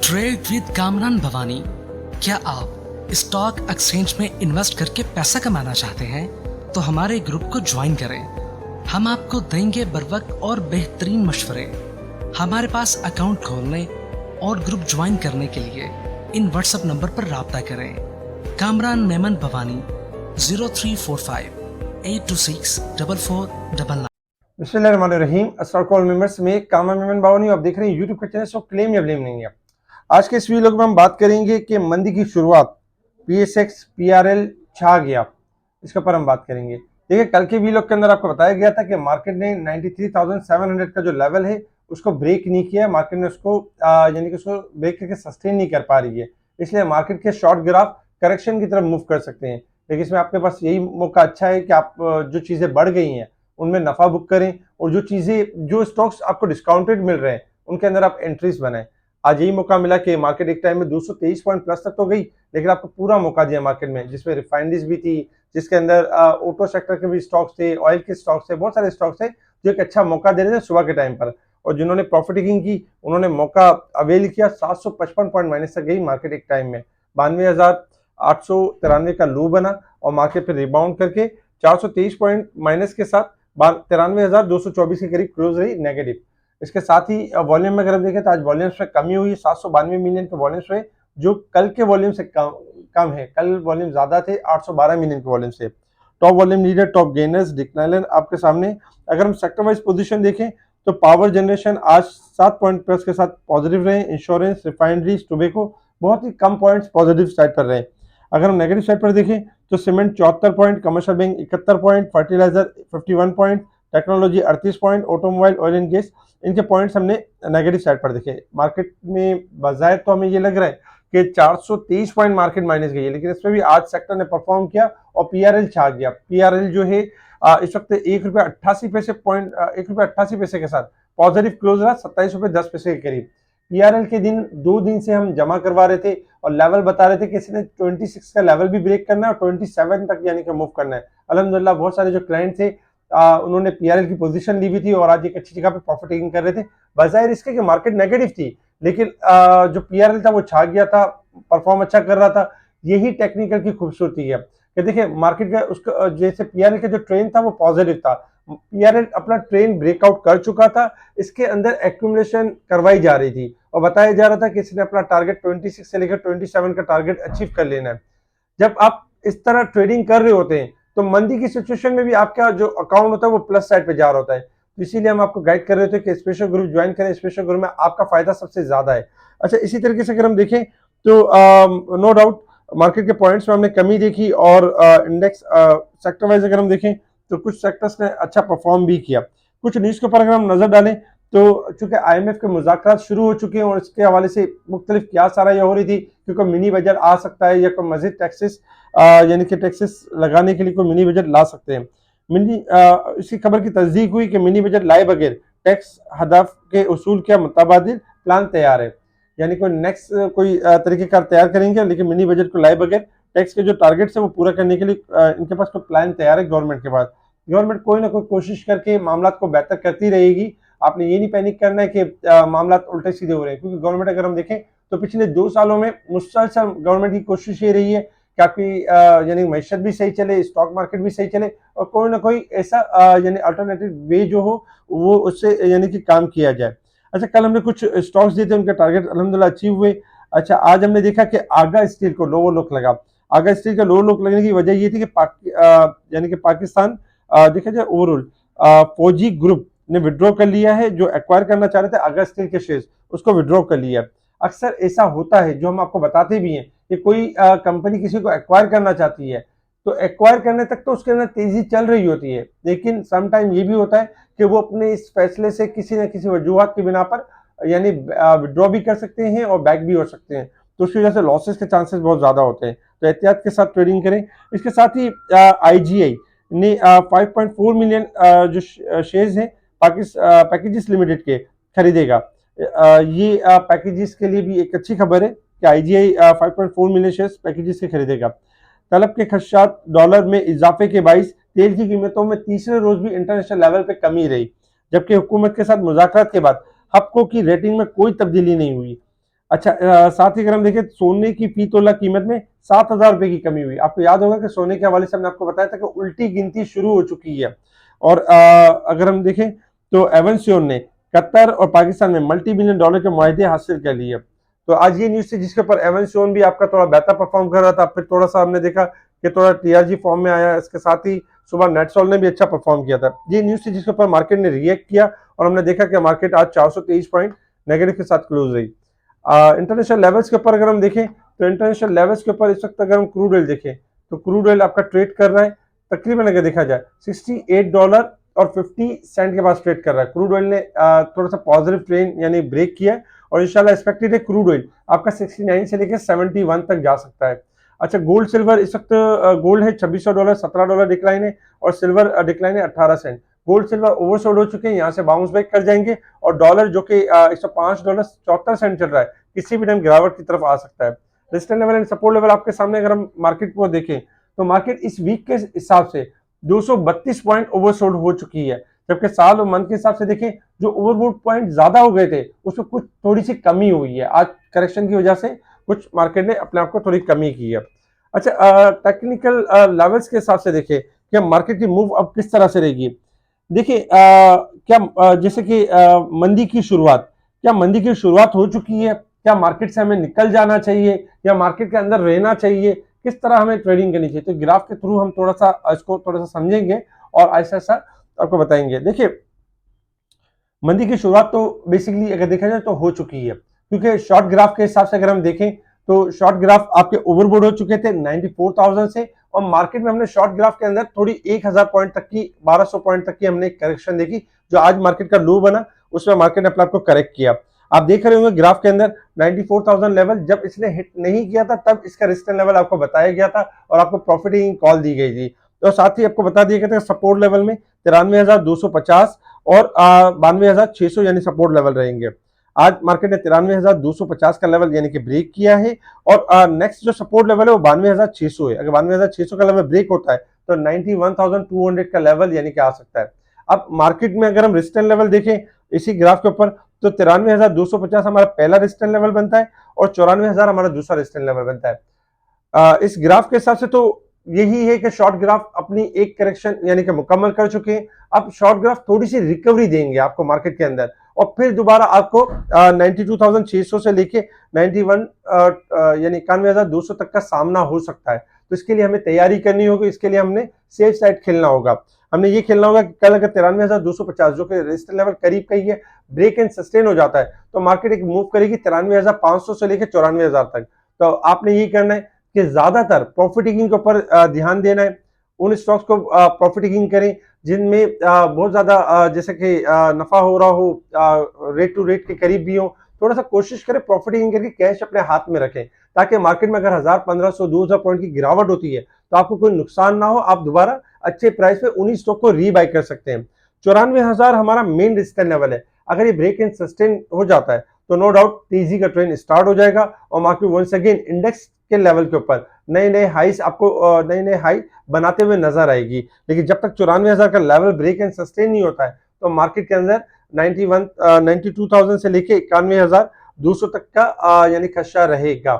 Trade with Kamran Bhavani. क्या आप stock exchange में इन्वेस्ट करके पैसा कमाना चाहते हैं तो हमारे ग्रुप को ज्वाइन करें। हम आपको देंगे बर वक्त और बेहतरीन मशवरे। हमारे पास अकाउंट खोलने और ग्रुप ज्वाइन करने के लिए इन व्हाट्सएप नंबर पर राब्ता करें। कामरान मेमन भवानी 0345-826-4499। बिस्मिल्लाहिर्रहमानिर्रहीम। अस्सलाम वालेकुम मेंबर्स में कामरान मेमन भवानी आप देख रहे हैं यूट्यूब का चैनल। सो क्लेम या ब्लेम नहीं है। आज के इस वीडियो में हम बात करेंगे कि मंदी की शुरुआत PSX PRL छा गया, इसके ऊपर हम बात करेंगे। देखिए, कल के वीडियो के अंदर आपको बताया गया था कि मार्केट ने 93,700 का जो लेवल है उसको ब्रेक नहीं किया। मार्केट ने उसको यानी कि उसको ब्रेक करके सस्टेन नहीं कर पा रही है, इसलिए मार्केट के शॉर्ट ग्राफ करेक्शन की तरफ मूव कर सकते हैं। लेकिन इसमें आपके पास यही मौका अच्छा है कि आप जो चीजें बढ़ गई हैं उनमें नफा बुक करें और जो स्टॉक्स आपको डिस्काउंटेड मिल रहे हैं उनके अंदर आप एंट्रीज बनाएं। आज यही मौका मिला कि मार्केट एक टाइम में 223 पॉइंट प्लस तक तो गई, लेकिन आपको पूरा मौका दिया मार्केट में, जिसमें रिफाइनरीज भी थी, जिसके अंदर ऑटो सेक्टर के भी स्टॉक्स थे, ऑयल के स्टॉक्स थे, बहुत सारे स्टॉक्स थे जो एक अच्छा मौका दे रहे थे सुबह के टाइम पर। और जिन्होंने प्रॉफिट टेकिंग की उन्होंने मौका अवेल किया। 755 पॉइंट माइनस तक गई मार्केट एक टाइम में। 92,893 का लो बना और मार्केट पर रिबाउंड करके 423 पॉइंट माइनस के साथ 93,224 के करीब क्लोज रही नेगेटिव। इसके साथ ही वॉल्यूम में अगर हम देखें तो आज वॉल्यूम्स में कमी हुई। 792 मिलियन के वॉल्यूम्स हुए, जो कल के वॉल्यूम से कम है। कल वॉल्यूम ज्यादा थे, 812 मिलियन के वॉल्यूम से। Top volume leader, top gainers, decliner आपके सामने। अगर हम सेक्टर वाइज पोजीशन देखें तो पावर जनरेशन आज 7 पॉइंट प्लस के साथ पॉजिटिव रहे। इंश्योरेंस, रिफाइनरीज, टोबैको बहुत ही कम पॉइंट्स पॉजिटिव साइड पर रहे। अगर हम नेगेटिव साइड पर देखें तो cement 74 point, commercial bank 71 point, fertiliser 51 point, technology 38 point, automobile, oil and gas इनके पॉइंट्स हमने नेगेटिव साइड पर देखे। मार्केट में बाजार तो हमें ये लग रहा है कि 423 पॉइंट मार्केट माइनस गई है, लेकिन इसमें भी आज सेक्टर ने परफॉर्म किया और PRL छा गया। PRL जो है इस वक्त ₹1.88 के साथ पॉजिटिव क्लोज रहा, ₹27.10 के करीब। PRL के दिन 2 दिन से हम जमा करवा रहे थे और लेवल बता रहे थे कि इसने 26 का लेवल भी ब्रेक करना है और 27 तक यानी कि मूव करना है। अल्हम्दुलिल्लाह बहुत सारे जो क्लाइंट थे उन्होंने PRL की पोजीशन ली हुई थी और आज एक अच्छी जगह पे प्रॉफिट टेकिंग कर रहे थे। बजाय इसके कि मार्केट नेगेटिव थी, लेकिन जो PRL था वो छा गया था, परफॉर्म अच्छा कर रहा था। यही टेक्निकल की खूबसूरती है कि देखिए मार्केट का उसका जैसे PRL का जो ट्रेंड था वो पॉजिटिव था। PRL अपना ट्रेंड ब्रेकआउट कर चुका था, इसके अंदर एक्यूमुलेशन करवाई जा रही थी और बताया जा रहा था कि इसने अपना टारगेट 26 से लेकर 27 का टारगेट अचीव कर लेना है। जब आप इस तरह ट्रेडिंग कर रहे होते हैं तो मंदी की सिचुएशन में भी आपका जो अकाउंट होता है वो प्लस साइड पे जा रहा होता है। तो इसीलिए हम आपको गाइड कर रहे थे कि स्पेशल ग्रुप ज्वाइन करें, स्पेशल ग्रुप में आपका फायदा सबसे ज्यादा है। अच्छा, इसी तरीके से अगर हम देखें तो नो डाउट मार्केट के पॉइंट्स में हमने कमी देखी और इंडेक्स सेक्टर वाइज अगर हम देखें तो कुछ सेक्टर्स ने अच्छा परफॉर्म भी किया। कुछ न्यूज के ऊपर अगर हम नजर डालें तो चूंकि IMF के मुज़ाकरात शुरू हो चुके हैं और इसके हवाले से मुख्तलिफ क्या सारा ये हो रही थी कि कोई मिनी बजट आ सकता है या कोई मजीद टैक्सेस यानी कि टैक्सेस लगाने के लिए कोई मिनी बजट ला सकते हैं। इसी खबर की तस्दीक हुई कि मिनी बजट लाए बगैर टैक्स हदफ के उसूल के मुताबिक प्लान तैयार है। यानी कोई नेक्स्ट कोई तरीकेकार तैयार करेंगे, लेकिन मिनी बजट को लाए बगैर टैक्स के जो टारगेट्स है वो पूरा करने के लिए इनके पास कोई प्लान तैयार है गवर्नमेंट के पास। गवर्नमेंट कोई ना कोई कोशिश करके मामला को बेहतर करती रहेगी। आपने ये नहीं पैनिक करना है कि मामला उल्टे सीधे हो रहे हैं, क्योंकि गवर्नमेंट अगर हम देखें तो पिछले 2 सालों में मुसलसल गवर्नमेंट की कोशिश ये रही है कि आपकी यानी मैशत भी सही चले, स्टॉक मार्केट भी सही चले और कोई ना कोई ऐसा यानी अल्टरनेटिव वे जो हो वो उससे यानी कि काम किया जाए। अच्छा, कल हमने कुछ स्टॉक्स दिए थे, उनके टारगेट अल्हम्दुलिल्लाह अचीव हुए। अच्छा, आज हमने देखा कि आगा स्टील को लोअर लुक लगा। आगा स्टील का लोअर लुक लगने की वजह ये थी कि यानी कि पाकिस्तान देखा जाए ओवरऑल फौजी ग्रुप ने विड्रॉ कर लिया है। जो एक्वायर करना चाह रहे थे आगा स्टील के शेयर्स उसको विड्रॉ कर लिया। अक्सर ऐसा होता है, जो हम आपको बताते भी हैं कि कोई कंपनी किसी को एक्वायर करना चाहती है तो एक्वायर करने तक तो उसके अंदर तेजी चल रही होती है, लेकिन सम टाइम ये भी होता है कि वो अपने इस फैसले से किसी न किसी वजूहत की बिना पर यानी विड्रॉ भी कर सकते हैं और बैक भी हो सकते हैं, तो उसकी वजह से लॉसेस के चांसेस बहुत ज्यादा होते हैं। तो एहतियात के साथ ट्रेडिंग करें। इसके साथ ही IGI ने 5.4 मिलियन जो शेयर्स हैं पैकेजेस लिमिटेड के खरीदेगा। ये पैकेजेस के लिए भी एक अच्छी खबर है कि IGI 5.4 मिलियन शेयर्स पैकेजेस के खरीदेगा। तलब के खदशात डॉलर में इजाफे के बाइस तेल की कीमतों में तीसरे रोज भी इंटरनेशनल लेवल पे कमी रही, जबकि हुकूमत के साथ मुज़ाकरात के बाद हफ्कों की रेटिंग में कोई तब्दीली नहीं हुई। अच्छा, साथ ही अगर हम देखें सोने की फी तोला कीमत में 7,000 रुपए की कमी हुई। आपको याद होगा कि सोने के हवाले से हमने आपको बताया था कि उल्टी गिनती शुरू हो चुकी है। और अगर हम देखें तो एवंसियोन ने कतर और पाकिस्तान में मल्टी बिलियन डॉलर के मुआहदे हासिल कर लिए। तो आज ये न्यूज थी जिसके ऊपर एवंसियोन भी आपका थोड़ा बेहतर परफॉर्म कर रहा था, फिर थोड़ा सा हमने देखा कि थोड़ा टीआरजी फॉर्म में आया। इसके साथ ही सुबह नेटसोल ने भी अच्छा परफॉर्म किया था। ये न्यूज थी जिसके ऊपर मार्केट ने रिएक्ट किया और हमने देखा कि मार्केट आज 423 पॉइंट नेगेटिव के साथ क्लोज रही। इंटरनेशनल लेवल्स के ऊपर अगर हम देखें तो इंटरनेशनल लेवल्स के ऊपर इस वक्त अगर हम क्रूड ऑयल देखें तो क्रूड ऑयल आपका ट्रेड कर रहा है तकरीबन, अगर देखा जाए $68 और 50 सेंट के पास ट्रेड कर रहा है। क्रूड ऑयल ने थोड़ा सा पॉजिटिव ट्रेंड यानी ब्रेक किया है और इंशाल्लाह एक्सपेक्टेड है क्रूड ऑयल आपका 69 से लेकर 71 तक जा सकता है। अच्छा, गोल्ड सिल्वर इस वक्त गोल्ड है $2600, $17 डिक्लाइन है और सिल्वर डिक्लाइन है 18 सेंट। गोल्ड सिल्वर ओवरसोल्ड हो चुके हैं, यहाँ से बाउंस बैक कर जाएंगे और डॉलर जो कि $105.74 चल रहा है, किसी भी टाइम गिरावट की तरफ आ सकता है। Resistance level and support level आपके सामने अगर हम मार्केट को देखें तो मार्केट इस वीक के हिसाब से 232 पॉइंट ओवरसोल्ड हो चुकी है, जबकि साल और मंथ के हिसाब से देखें जो ओवरबोट पॉइंट ज्यादा हो गए थे उसमें कुछ थोड़ी सी कमी हुई है। आज करेक्शन की वजह से कुछ मार्केट ने अपने आप को थोड़ी कमी की है। अच्छा, टेक्निकल लेवल्स के हिसाब से देखें कि मार्केट की मूव अब किस तरह से रहेगी। देखिए, क्या जैसे कि मंदी की शुरुआत, क्या मंदी की शुरुआत हो चुकी है, क्या मार्केट से हमें निकल जाना चाहिए या मार्केट के अंदर रहना चाहिए, किस तरह हमें ट्रेडिंग करनी चाहिए, तो ग्राफ के थ्रू हम थोड़ा सा इसको थोड़ा सा समझेंगे और ऐसा ऐसा आपको बताएंगे। देखिए, मंदी की शुरुआत तो बेसिकली अगर देखा जाए तो हो चुकी है, क्योंकि शॉर्ट ग्राफ के हिसाब से अगर हम देखें तो शॉर्ट ग्राफ आपके ओवरबोर्ड हो चुके थे 94,000 से और मार्केट में हमने शॉर्ट ग्राफ के अंदर थोड़ी 1000 पॉइंट तक की 1200 पॉइंट तक की हमने करेक्शन देखी, जो आज मार्केट का लो बना उसमें मार्केट ने अपने आप को करेक्ट किया। आप देख रहे होंगे ग्राफ के अंदर 94,000 लेवल जब इसने हिट नहीं किया था तब इसका रेजिस्टेंस लेवल आपको बताया गया था और आपको प्रॉफिटिंग कॉल दी गई थी। तो साथ ही आपको बता दिया गया था सपोर्ट लेवल में 93,250 और 92,600 यानी सपोर्ट लेवल रहेंगे। आज मार्केट ने 93,250 का लेवल यानी कि ब्रेक किया है और नेक्स्ट जो सपोर्ट लेवल है वो 92,600 है। अगर 92,600 का लेवल ब्रेक होता है तो 91,200 का लेवल यानी कि आ सकता है। अब मार्केट में अगर हम रेजिस्टेंस लेवल देखें इसी ग्राफ के ऊपर तो 93,250 हमारा पहला रेजिस्टेंस लेवल बनता है और 94,000 हमारा दूसरा रेजिस्टेंस लेवल बनता है। इस ग्राफ के हिसाब से तो यही है कि शॉर्ट ग्राफ अपनी एक करेक्शन यानी कि मुकम्मल कर चुके हैं। अब शॉर्ट ग्राफ थोड़ी सी रिकवरी देंगे आपको मार्केट के अंदर और फिर दोबारा आपको 92,600 से लेके 91 यानी 91,200 तक का सामना हो सकता है। तो इसके लिए हमें तैयारी करनी होगी, इसके लिए हमने सेफ साइड खेलना होगा। हमने ये खेलना होगा कि कल अगर 93,250 जो कि रेजिस्टेंस लेवल करीब का ही है ब्रेक एंड सस्टेन हो जाता है तो मार्केट एक मूव करेगी 93,500 से लेकर 94,000 तक। तो आपने ये करना है कि ज्यादातर प्रॉफिट टेकिंग के ऊपर ध्यान देना है। उन स्टॉक्स को प्रॉफिट टेकिंग करें जिनमें बहुत ज्यादा जैसे कि नफा हो रहा हो, रेट टू रेट के करीब भी हो। थोड़ा सा कोशिश करें प्रॉफिट टेकिंग करके कैश अपने हाथ में रखें ताकि मार्केट में अगर 1000, 1500, 2000 पॉइंट की गिरावट होती है तो आपको कोई नुकसान ना हो, आप दोबारा अच्छे प्राइस पे उन्हीं स्टॉक को रीबाई कर सकते हैं। 94,000 हमारा मेन रेजिस्टेंस लेवल है। अगर ये ब्रेक एंड सस्टेन हो जाता है तो नो डाउट तेजी का ट्रेंड स्टार्ट हो जाएगा और मार्केट वंस अगेन इंडेक्स के लेवल के ऊपर नए नए हाईस आपको नए नए हाई बनाते हुए नजर आएगी। लेकिन जब तक 94,000 का लेवल ब्रेक एंड सस्टेन नहीं होता है तो मार्केट के अंदर 92,000 से लेके 91,200 तक का यानी खदशा रहेगा।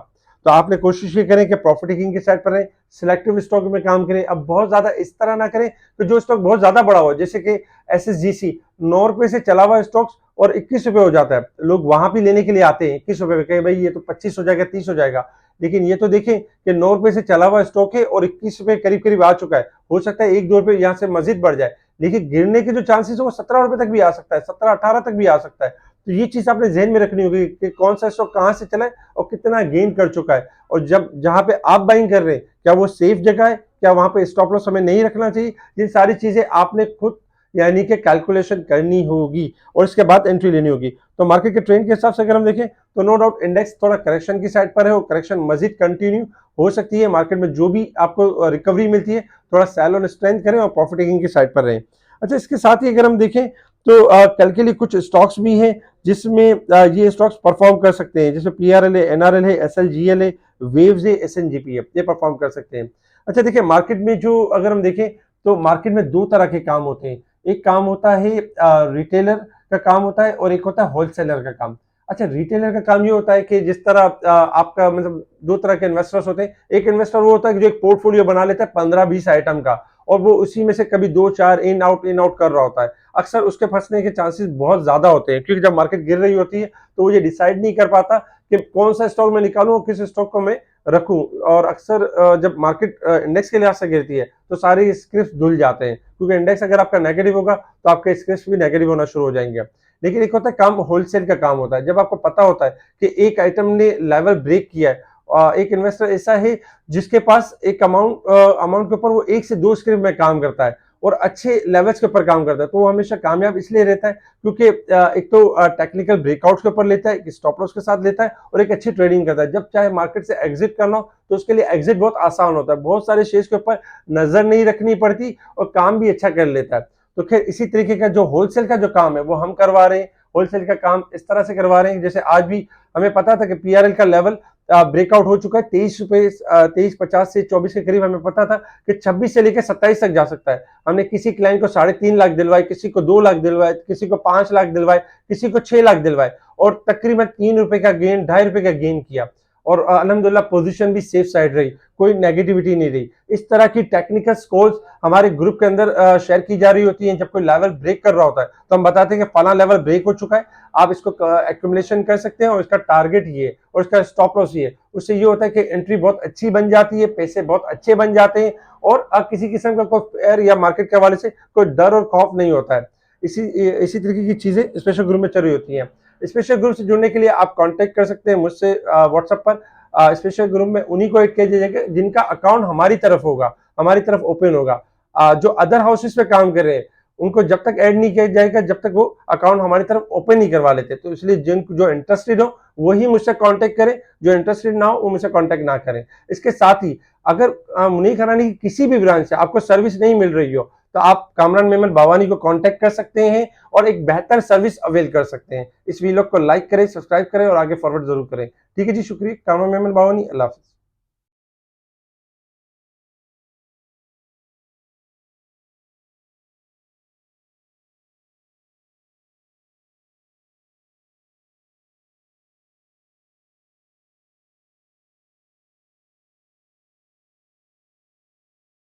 तो आपने कोशिश ये करें कि प्रॉफिट टेकिंग की साइड पर रहें, सिलेक्टिव स्टॉक में काम करें। अब बहुत ज्यादा इस तरह ना करें कि जो स्टॉक बहुत ज्यादा बड़ा हो, जैसे कि SSGC 9 रुपए से चला हुआ स्टॉक्स और 21 रुपए हो जाता है, लोग वहां भी लेने के लिए आते हैं 21 रुपए में, कहे भाई ये तो 25 हो जाएगा, 30 हो जाएगा। लेकिन ये तो देखें कि 9 रुपए से चला हुआ स्टॉक है और 21 रुपए करीब करीब आ चुका है। हो सकता है 1-2 रुपए यहाँ से मजीद बढ़ जाए, लेकिन गिरने के जो चांसेस है वो 17 रुपए तक भी आ सकता है, 17-18 तक भी आ सकता है। तो ये चीज आपने जहन में रखनी होगी कि कौन सा स्टॉक कहां से चला है और कितना गेन कर चुका है और जब जहां पे आप बाइंग कर रहे हैं क्या वो सेफ जगह है, क्या वहां पे स्टॉप लॉस हमें नहीं रखना चाहिए। ये सारी चीजें आपने खुद यानी कि कैलकुलेशन करनी होगी और इसके बाद एंट्री लेनी होगी। तो मार्केट के ट्रेंड के हिसाब से अगर हम देखें तो नो डाउट इंडेक्स थोड़ा करेक्शन की साइड पर है और करेक्शन मजीद कंटिन्यू हो सकती है। मार्केट में जो भी आपको रिकवरी मिलती है थोड़ा सेल और स्ट्रेंथ करें और प्रॉफिट टेकिंग की साइड पर रहें। अच्छा, इसके साथ ही अगर हम देखें तो कल के लिए कुछ स्टॉक्स भी हैं जिसमें ये स्टॉक्स परफॉर्म कर सकते हैं, जिसमें PRL है, NRL है, SLGL है, वेव्स है, SNGP है, ये परफॉर्म कर सकते हैं। अच्छा देखिए, मार्केट में जो अगर हम देखें तो मार्केट में दो तरह के काम होते हैं। एक काम होता है रिटेलर का काम होता है और एक होता है होलसेलर का काम। अच्छा, रिटेलर का काम ये होता है कि जिस तरह आपका मतलब दो तरह के इन्वेस्टर्स होते हैं। एक इन्वेस्टर वो होता है कि जो एक पोर्टफोलियो बना लेता है 15-20 आइटम का, और वो उसी में से कभी 2-4 इन आउट कर रहा होता है। अक्सर उसके फंसने के चांसेस बहुत ज्यादा होते हैं, क्योंकि जब मार्केट गिर रही होती है तो वो ये डिसाइड नहीं कर पाता कि कौन सा स्टॉक मैं निकालूं और किस स्टॉक को मैं रखूं। और अक्सर जब मार्केट इंडेक्स के लिहाज से गिरती है तो सारे स्क्रिप्ट धुल जाते हैं, क्योंकि इंडेक्स अगर आपका नेगेटिव होगा तो आपके स्क्रिप्ट भी नेगेटिव होना शुरू हो जाएंगे। लेकिन एक होता है काम, होलसेल का काम होता है। जब आपको पता होता है कि एक आइटम ने लेवल ब्रेक किया है, एक इन्वेस्टर ऐसा है जिसके पास एक अमाउंट के ऊपर वो 1 से 2 स्क्रिप्ट में काम करता है और अच्छे लेवल्स के ऊपर काम करता है, तो वो हमेशा कामयाब इसलिए रहता है क्योंकि एक तो टेक्निकल ब्रेकआउट्स के ऊपर लेता है, एक स्टॉप लॉस के साथ लेता है और एक अच्छी ट्रेडिंग करता है। जब चाहे मार्केट से एग्जिट करना हो तो उसके लिए एग्जिट बहुत आसान होता है, बहुत सारे शेयर्स के ऊपर नजर नहीं रखनी पड़ती और काम भी अच्छा कर लेता है। तो खैर इसी तरीके का जो होलसेल का जो काम है वो हम करवा रहे हैं। होलसेल का काम इस तरह से करवा रहे हैं, जैसे आज भी हमें पता था कि पीआरएल का लेवल ब्रेकआउट हो चुका है 23 50 से 24 के करीब। हमें पता था कि 26 से लेकर 27 तक जा सकता है। हमने किसी क्लाइंट को 3.5 लाख दिलवाए, किसी को 2 लाख दिलवाए, किसी को 5 लाख दिलवाए, किसी को 6 लाख दिलवाए और तकरीबन 3 रुपए का गेन, 2.5 रुपए का गेन किया। और अल्हम्दुलिल्लाह पोजीशन भी सेफ साइड रही, कोई नेगेटिविटी नहीं रही। इस तरह की टेक्निकल स्कोर्स हमारे ग्रुप के अंदर शेयर की जा रही होती है। जब कोई लेवल ब्रेक कर रहा होता है तो हम बताते हैं कि फला लेवल ब्रेक हो चुका है, आप इसको एक्यूमुलेशन कर सकते हैं और इसका टारगेट ये है और इसका स्टॉप लॉस ये है। उससे ये होता है कि एंट्री बहुत अच्छी बन जाती है, पैसे बहुत अच्छे बन जाते हैं और किसी किस्म का कोई फेयर या मार्केट के हवाले से कोई डर और खौफ नहीं होता है। इसी तरीके की चीजें स्पेशल ग्रुप में चल रही होती हैं। स्पेशल ग्रुप से जुड़ने के लिए आप कांटेक्ट कर सकते हैं मुझसे व्हाट्सएप पर। स्पेशल ग्रुप में उन्हीं को ऐड किया जाएगा जिनका अकाउंट हमारी तरफ होगा, हमारी तरफ ओपन होगा। जो अदर हाउसेस पे काम कर रहे हैं उनको जब तक ऐड नहीं किया जाएगा जब तक वो अकाउंट हमारी तरफ ओपन नहीं करवा लेते। तो इसलिए जिन जो इंटरेस्टेड हो वही मुझसे कांटेक्ट करें, जो इंटरेस्टेड ना हो वो मुझसे कांटेक्ट ना करें। इसके साथ ही अगर मुनीर खरानी की किसी भी ब्रांच से आपको सर्विस नहीं मिल रही हो तो आप कामरान मेमन बावानी को कांटेक्ट कर सकते हैं और एक बेहतर सर्विस अवेल कर सकते हैं। इस वीडियो को लाइक करें, सब्सक्राइब करें और आगे फॉरवर्ड जरूर करें। ठीक है जी, शुक्रिया। कामरान मेमन बावानी, अल्लाह हाफिज।